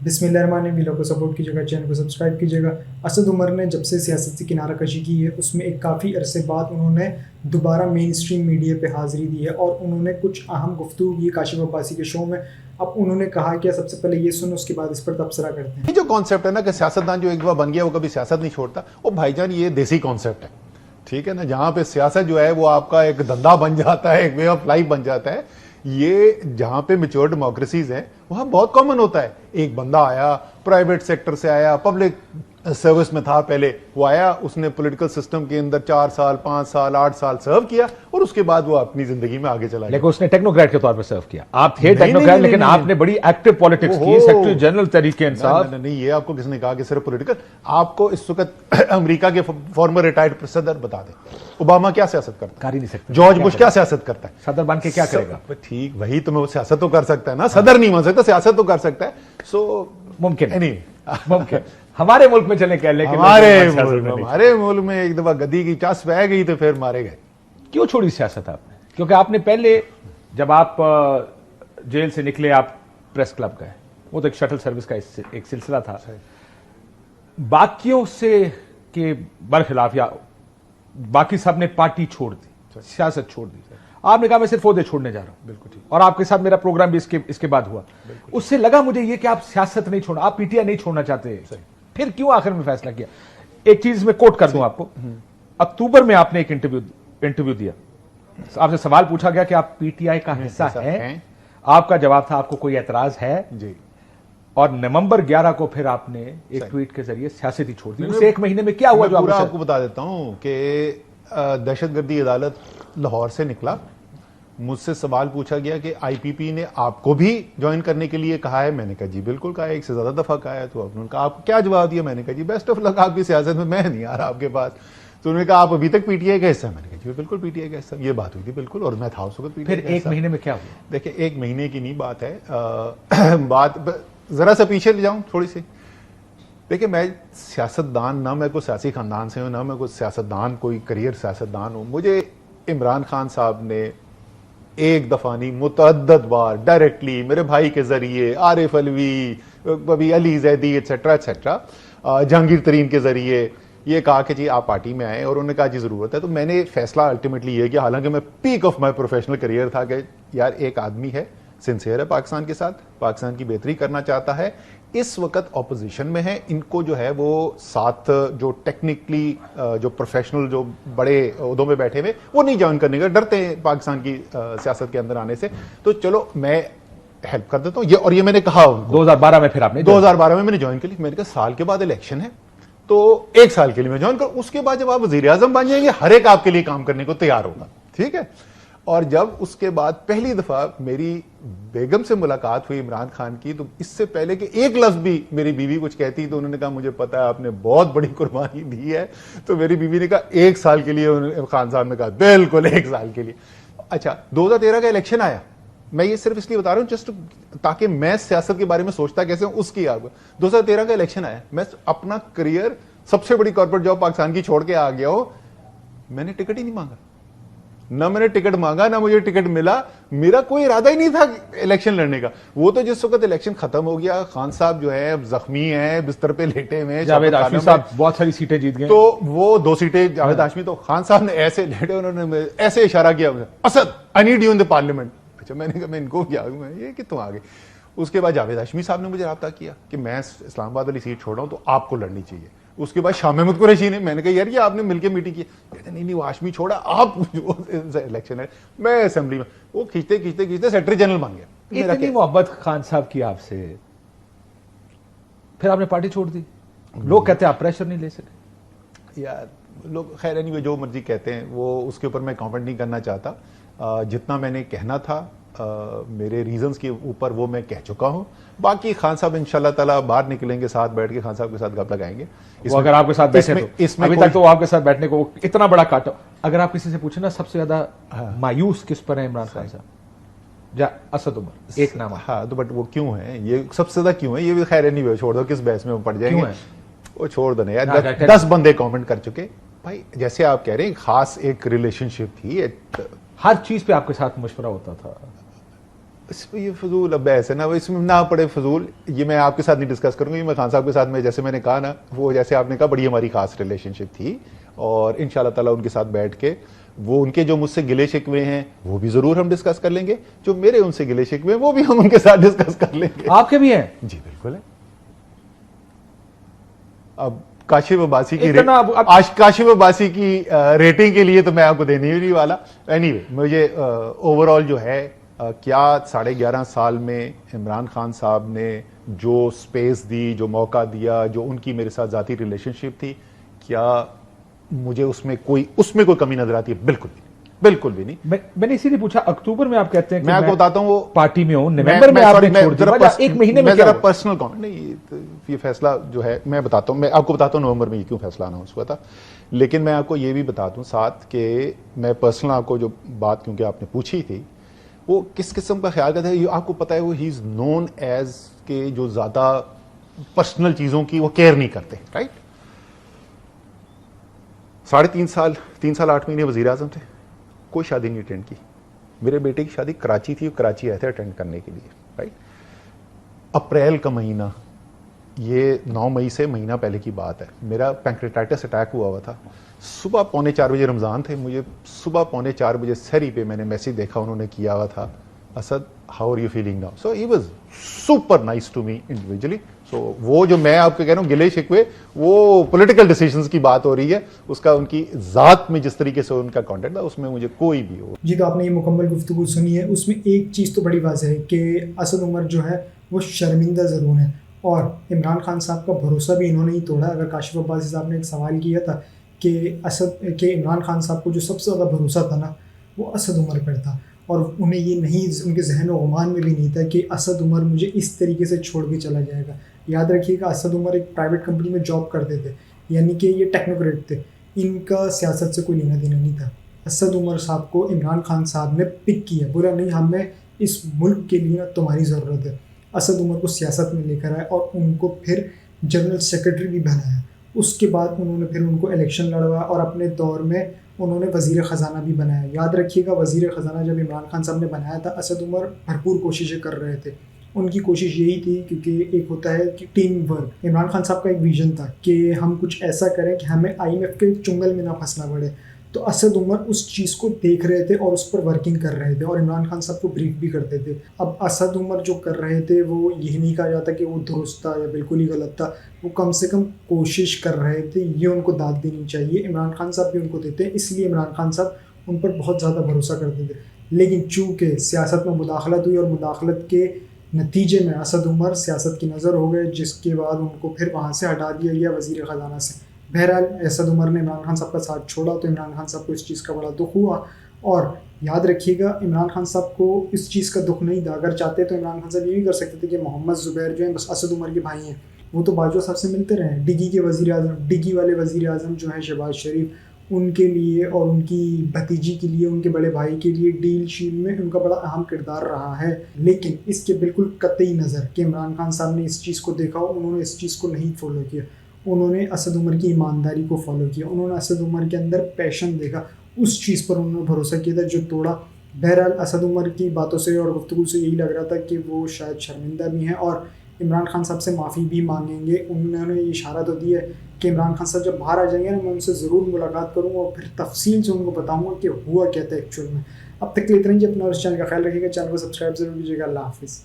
बिस्मिल्लाहिर्रहमानिर्रहीम। वीडियो को सपोर्ट कीजिएगा, चैनल को सब्सक्राइब कीजिएगा। असद उमर ने जब से सियासत से किनारा कशी की है, उसमें एक काफ़ी अरसे बाद उन्होंने दोबारा मेन स्ट्रीम मीडिया पे हाज़िरी दी है और उन्होंने कुछ अहम गुफ्तगू की काशिफ अब्बासी के शो में। अब उन्होंने कहा कि सबसे पहले ये सुनो, उसके बाद इस पर तबसरा करते हैं। ये जो कॉन्सेप्ट है ना कि सियासतदान जो एक बार बन गया वो कभी सियासत नहीं छोड़ता, वो भाईजान ये देसी कॉन्सेप्ट है, ठीक है ना। जहां पे सियासत जो है वो आपका एक धंधा बन जाता है, एक वे ऑफ लाइफ बन जाता है। ये जहां पे मैच्योर डेमोक्रेसीज हैं वहां बहुत कॉमन होता है। एक बंदा आया, प्राइवेट सेक्टर से आया, पब्लिक सर्विस में था पहले, वो आया, उसने पॉलिटिकल सिस्टम के अंदर 4 साल 5 साल 8 साल सर्व किया और उसके बाद वो अपनी जिंदगी में आगे चला गया। लेकिन उसने टेक्नोक्रेट के तौर पर सर्व किया। आप थे टेक्नोक्रेट, लेकिन आपने बड़ी एक्टिव पॉलिटिक्स की, सेक्रेटरी जनरल तरीके इंसाफ। नहीं, ये आपको किसने कहा कि सिर्फ पॉलिटिकल? आपको इस वक्त अमेरिका के फॉर्मर रिटायर्ड सदर बता दे, ओबामा क्या सियासत करता है? कर ही नहीं सकता। जॉर्ज बुश क्या सियासत करता है? सदर बन के क्या करेगा? ठीक, वही तो, मैं सियासत तो कर सकता है ना, सदर नहीं बन सकता, सियासत तो कर सकता है। सो मुमकिन नहीं मुमकिन हमारे मुल्क में चले कह लेकिन हमारे मुल्क में एक दफा गद्दी की चस बह गई तो फिर मारे गए। क्यों छोड़ी सियासत आपने? क्योंकि आपने पहले जब आप जेल से निकले, आप प्रेस क्लब गए, वो तो एक शटल सर्विस का एक सिलसिला था। बाकियों से के बरखिलाफ या बाकी सब ने पार्टी छोड़ दी, सियासत छोड़ दी। आपने कहा मैं सिर्फ ओहदे छोड़ने जा रहा हूं। बिल्कुल ठीक। और आपके साथ मेरा प्रोग्राम भी इसके बाद हुआ। उससे लगा मुझे ये कि आप सियासत नहीं छोड़ना, आप पीटीआई नहीं छोड़ना चाहते। फिर क्यों आखिर में फैसला किया? एक चीज मैं कोट कर दूं आपको। अक्टूबर में आपने एक इंटरव्यू दिया, आपसे सवाल पूछा गया कि आप पीटीआई का हिस्सा हैं। आपका जवाब था आपको कोई एतराज है जी। और नवंबर 11 को फिर आपने एक ट्वीट के जरिए सियासत ही छोड़ दी। उस एक महीने में क्या हुआ जो आपको बता देता हूं कि दहशतगर्दी अदालत लाहौर से निकला, मुझसे सवाल पूछा गया कि आईपीपी ने आपको भी ज्वाइन करने के लिए कहा है? मैंने कहा जी बिल्कुल कहा है, एक से ज्यादा दफा कहा है। तो उन्होंने कहा आप क्या जवाब दिया? मैंने कहा जी बेस्ट ऑफ लक आपकी सियासत में, मैं नहीं आ रहा आपके पास। तो उन्होंने कहा आप अभी तक पीटीआई का हिस्सा? मैंने कहा जी बिल्कुल पीटीआई का हिस्सा। ये बात हुई थी बिल्कुल, और मैं था उस वक्त पीटीआई। फिर एक महीने में क्या हुआ? देखिए, एक महीने की नहीं बात है, बात जरा सा पीछे ले जाऊं थोड़ी सी। देखिए, मैं सियासतदान ना, मैं कोई सियासी खानदान से हूं ना, मैं कोई सियासतदान, कोई करियर सियासतदान हूं। मुझे इमरान खान साहब ने एक दफा नहीं, मुतअद्दद बार डायरेक्टली मेरे भाई के जरिए, आरिफ अलवी, कभी अली जैदी एटसेट्रा एटसेट्रा, जहांगीर तरीन के जरिए ये कहा कि जी आप पार्टी में आए, और उन्होंने कहा जी जरूरत है। तो मैंने फैसला अल्टीमेटली ये किया, हालांकि मैं peak of my professional career था, कि यार एक आदमी है, सिंसियर है पाकिस्तान के साथ, पाकिस्तान की बेहतरी करना चाहता है, इस वक्त ऑपोजिशन में है, इनको जो है वो साथ जो टेक्निकली जो प्रोफेशनल जो बड़े ओहदों में बैठे हुए वो नहीं ज्वाइन करने का, डरते हैं पाकिस्तान की सियासत के अंदर आने से। तो चलो मैं हेल्प कर देता हूँ ये, और ये मैंने कहा 2012 में। फिर आपने 2012 में मैंने ज्वाइन कर ली। मैंने कहा साल के बाद इलेक्शन है तो एक साल के लिए मैं ज्वाइन कर, उसके बाद जब आप वजीर आजम बन जाएंगे हर एक आपके लिए काम करने को तैयार होगा, ठीक है। और जब उसके बाद पहली दफा मेरी बेगम से मुलाकात हुई इमरान खान की, तो इससे पहले कि एक लफ्ज भी मेरी बीवी कुछ कहती, तो उन्होंने कहा मुझे पता है आपने बहुत बड़ी कुर्बानी दी है। तो मेरी बीवी ने कहा 1 साल के लिए? खान साहब ने कहा बिल्कुल 1 साल के लिए। अच्छा, 2013 का इलेक्शन आया, मैं ये सिर्फ इसलिए बता रहा हूं जस्ट ताकि मैं सियासत के बारे में सोचता कैसे हूं उसकी आपको। 2013 का इलेक्शन आया, मैं अपना करियर, सबसे बड़ी कॉर्पोरेट जॉब पाकिस्तान की छोड़ के आ गया हो, मैंने टिकट ही नहीं मांगा, ना मैंने टिकट मांगा, ना मुझे टिकट मिला। मेरा कोई इरादा ही नहीं था इलेक्शन लड़ने का। वो तो जिस वक्त इलेक्शन खत्म हो गया, खान साहब जो है जख्मी हैं, बिस्तर पे लेटे हुए, जावेद हाशमी साहब बहुत सारी सीटें जीत गए, तो वो 2 सीटें जावेद हाशमी, तो खान साहब ने ऐसे लेटे, उन्होंने ऐसे इशारा किया, Asad I need you in the parliament. अच्छा, मैंने कहा मैं इनको क्या, मैं ये कितों आ गए। उसके बाद जावेद हाशमी साहब ने मुझे राब्ता किया कि मैं इस्लामाबाद वाली सीट छोड़ रहा हूं तो आपको लड़नी चाहिए। उसके बाद शाह महमूद कुरैशी ने, मैंने कहा यार ये आपने मिलकर मीटिंग की? कहते नहीं वो हाशमी छोड़ा, आप इलेक्शन है। मैं असेंबली में वो खींचते खींचते खींचते सेक्रेटरी जनरल बन गया। इतनी मोहब्बत खान साहब की आपसे, फिर आपने पार्टी छोड़ दी। लोग कहते हैं आप प्रेशर नहीं ले सके। यार लोग खैर एनीवे जो मर्जी कहते हैं, वो उसके ऊपर मैं कमेंट नहीं करना चाहता। जितना मैंने कहना था मेरे रीजंस के ऊपर वो मैं कह चुका हूं। बाकी खान साहब इंशाल्लाह ताला बाहर निकलेंगे, साथ बैठ के खान साहब के साथ गप लगाएंगे। अगर आपके साथ बैठे तो अभी तक तो आपके साथ बैठने को इतना बड़ा काटा। अगर आप किसी से पूछे ना सबसे ज्यादा मायूस किस पर है इमरान खान साहब, असद उमर एक नाम। हाँ, तो बट वो क्यों है, ये सबसे ज्यादा क्यों है, ये भी खैर नहीं, छोड़ दो, किस बहस में वो पड़ जाएंगे, वो छोड़ दो ना यार। 10 बंदे कमेंट कर चुके भाई, जैसे आप कह रहे हैं खास एक रिलेशनशिप थी, हर चीज पे आपके साथ मशवरा होता था। इसमें ये फजूल अब बहस है ना, वो इसमें ना पड़े फजूल, ये मैं आपके साथ नहीं डिस्कस करूंगा। ये मैं खान साहब के साथ में, जैसे मैंने कहा ना, वो जैसे आपने कहा बड़ी हमारी खास रिलेशनशिप थी, और इंशाल्लाह ताला उनके साथ बैठ के वो उनके जो मुझसे गिले शिकवे हैं वो भी जरूर हम डिस्कस कर लेंगे, जो मेरे उनसे गिले शिकवे हैं वो भी हम उनके साथ डिस्कस कर लेंगे। आपके भी हैं? जी बिल्कुल है। अब काशिफ अब्बासी की काशिफ अब्बासी की रेटिंग के लिए तो मैं आपको देने ही नहीं वाला। एनीवे, मुझे ओवरऑल जो है क्या 11.5 साल में इमरान खान साहब ने जो स्पेस दी, जो मौका दिया, जो उनकी मेरे साथ ज़ाती रिलेशनशिप थी, क्या मुझे उसमें कोई कमी नजर आती है? बिल्कुल भी नहीं। मैंने इसीलिए पूछा, अक्टूबर में आप कहते हैं कि मैं आपको बताता हूँ वो पार्टी में हूं, नवंबर में आपने छोड़ दिया, एक महीने में जरा पर्सनल कमेंट नहीं, ये फैसला जो है मैं बताता हूँ, मैं आपको बताता हूँ नवंबर में ये क्यों फैसला अनाउंस हुआ था। लेकिन मैं आपको ये भी बता दूं साथ कि मैं पर्सनल आपको जो बात, क्योंकि आपने पूछी थी, वो किस किस्म का ख्याल करता है, आपको पता है वो ही इज नोन एज के जो ज्यादा पर्सनल चीजों की वो केयर नहीं करते, राइट। 3 साल 8 महीने वजीर आजम थे, कोई शादी नहीं अटेंड की। मेरे बेटे की शादी कराची थी, कराची आए थे अटेंड करने के लिए, राइट। अप्रैल का महीना, ये 9 मई से महीना पहले की बात है, मेरा पैंक्रेटाइटिस अटैक हुआ था। सुबह 3:45 बजे रमज़ान थे, मुझे सुबह 3:45 बजे सहरी पे मैंने मैसेज देखा, उन्होंने किया हुआ था, Asad how are you feeling now. So he was super nice to me individually. So वो जो मैं आपको कह रहा हूँ गिले शिकवे, वो पॉलिटिकल डिसीजंस की बात हो रही है, उसका उनकी ज़ात में जिस तरीके से उनका कॉन्टेक्ट था उसमें मुझे कोई भी हो। जी, तो आपने ये मुकम्मल गुफ्तगू सुनी है, उसमें एक चीज़ तो बड़ी वाज़ेह है कि असद उमर जो है वो शर्मिंदा ज़रूर है, और इमरान खान साहब का भरोसा भी इन्होंने ही तोड़ा। अगर काशिफ अब्बासी साहब ने एक सवाल किया था कि इमरान खान साहब को जो सबसे ज़्यादा भरोसा था ना, वो असद उमर पर था, और उन्हें ये नहीं, उनके जहन व गुमान में भी नहीं था कि असद उमर मुझे इस तरीके से छोड़ के चला जाएगा। याद रखिएगा, असद उमर एक प्राइवेट कंपनी में जॉब करते थे, यानी कि ये टेक्नोक्रेट थे, इनका सियासत से कोई लेना देना नहीं था। असद उमर साहब को इमरान खान साहब ने पिक किया, बोला नहीं हमें इस मुल्क के लिए तुम्हारी ज़रूरत है। असद उमर को सियासत में लेकर आए और उनको फिर जनरल सेक्रेटरी भी बनाया। उसके बाद उन्होंने फिर उनको इलेक्शन लड़वाया और अपने दौर में उन्होंने वज़ीर ख़जाना भी बनाया। याद रखिएगा, वज़ीर ख़जाना जब इमरान खान साहब ने बनाया था, असद उमर भरपूर कोशिशें कर रहे थे। उनकी कोशिश यही थी, क्योंकि एक होता है कि टीम वर्क, इमरान खान साहब का एक विजन था कि हम कुछ ऐसा करें कि हमें IMF के चुंगल में ना फंसना पड़े। तो असद उमर उस चीज़ को देख रहे थे और उस पर वर्किंग कर रहे थे, और इमरान खान साहब को ब्रीफ भी करते थे। अब असद उमर जो कर रहे थे वो यही नहीं कहा जाता कि वो दुरुस्त था या बिल्कुल ही गलत था, वो कम से कम कोशिश कर रहे थे, ये उनको दाद देनी चाहिए। इमरान खान साहब भी उनको देते हैं, इसलिए इमरान खान साहब उन पर बहुत ज़्यादा भरोसा करते थे। लेकिन चूँकि सियासत में मुदाखलत हुई और मुदाखलत के नतीजे में असद उमर सियासत की नज़र हो गए, जिसके बाद उनको फिर वहाँ से हटा दिया गया वज़ीर ख़जाना से। बहरहाल असद उमर ने इमरान खान साहब का साथ छोड़ा, तो इमरान खान साहब को इस चीज़ का बड़ा दुख हुआ। और याद रखिएगा, इमरान खान साहब को इस चीज़ का दुख नहीं था। अगर चाहते तो इमरान खान साहब ये भी कर सकते थे कि मोहम्मद ज़ुबैर जो हैं बस असद उमर के भाई हैं, वो तो बाजवा साहब से मिलते रहे। डिगी के वज़ीर आज़म, डिगी वाले वज़ीर आज़म जो हैं शहबाज शरीफ, उनके लिए और उनकी भतीजी के लिए, उनके बड़े भाई के लिए डील शील में उनका बड़ा अहम किरदार रहा है। लेकिन इसके बिल्कुल कतई नज़र कि इमरान खान साहब ने इस चीज़ को देखा, उन्होंने इस चीज़ को नहीं फॉलो किया। उन्होंने असद उमर की ईमानदारी को फॉलो किया, उन्होंने असद उमर के अंदर पैशन देखा, उस चीज़ पर उन्होंने भरोसा किया था जो तोड़ा। बहरहाल असद उमर की बातों से और गुफ्तगू से यही लग रहा था कि वो शायद शर्मिंदा भी हैं और इमरान खान साहब से माफ़ी भी मांगेंगे। उन्होंने ये इशारा तो दिया है कि इमरान खान साहब जब बाहर आ जाएंगे ना, मैं उनसे ज़रूर मुलाकात करूँगा और फिर तफसील से उनको बताऊँगा कि हुआ क्या था एक्चुअल में। अब तक के लिए इतना ही। अपना इस चैनल का ख्याल रखिएगा, चैनल को सब्सक्राइब जरूर कीजिएगा। अल्लाह हाफिज़।